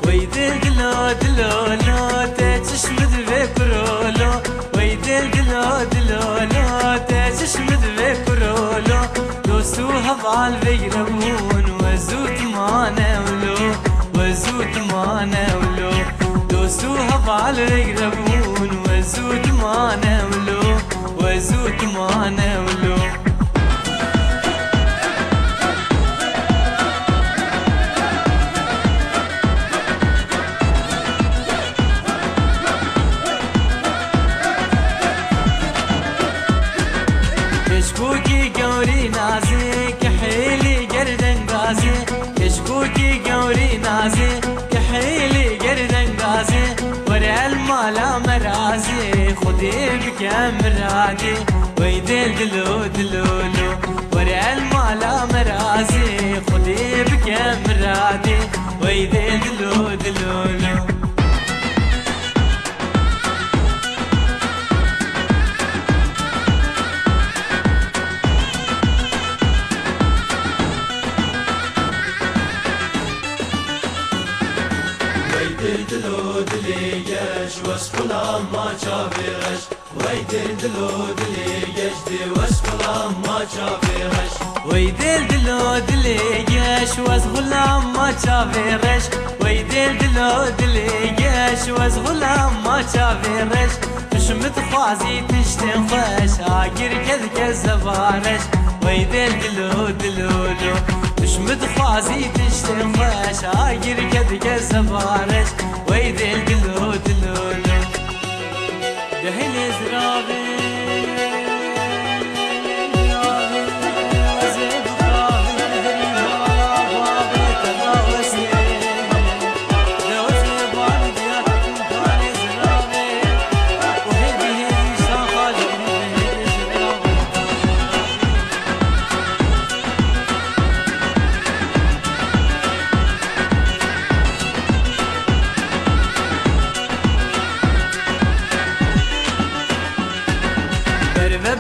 ويدل دلو دلو لو تشمد بكرولو ويدل دلو دلو لو تشمد بكرولو دوسوها بالبيربون وزوت معنا ولو وزوت معنا ولو دوسوها بالبيربون وزوت معنا ولو وزوت معنا ولو كشكوكي قوري نازي كحيلي قردن غازي كشكوكي قوري نازي كحيلي قردن غازي ورع المالا مرازي خدي بك مرادي ويدل دلو دلولو ورع المالا مرازي خدي بك مرادي ويدل دلو دلولو دلو دليش واسقلا ما شافيغش ويدل دلو دليش دي واسقلا ما شافيغش ويدل دلو دليش واسقلا ما شافيغش ويدل دلو دليش واسقلا ما شافيغش تشمت خوازي تشتن خوش عاقر كذ زبارش ويدل دلو دلولو تشمت خوازي تشتن خوش عاقر كذ زبارش ويدل دلو دلولو دهل زرابي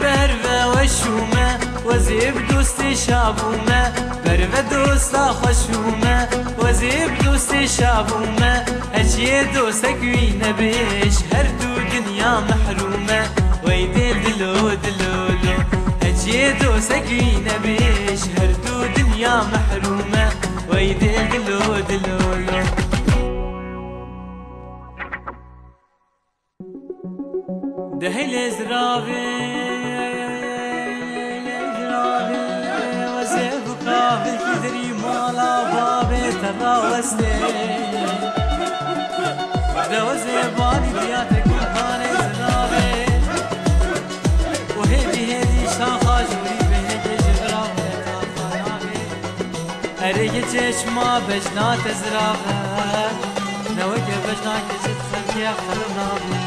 برفه وشومه وزيب دوستي شابومه برفه دوستا خشومه وزيب دوستي شابومه هجي دوستك وينه بيش هر دو دنيا محرومه ويدل دلو دلولو هجي دوستك وينه بيش هر دو دنيا محرومه ويدل دلو دلولو دهل زرابي كدري مالا بابي تراوستي دوزي باني بياتك مكاني زرابي وهيدي شاخا جوري بهدي جغرافي تافانابي اريك چشما بجنات زرابي نوك بجنات كجت خلقيا خلنابي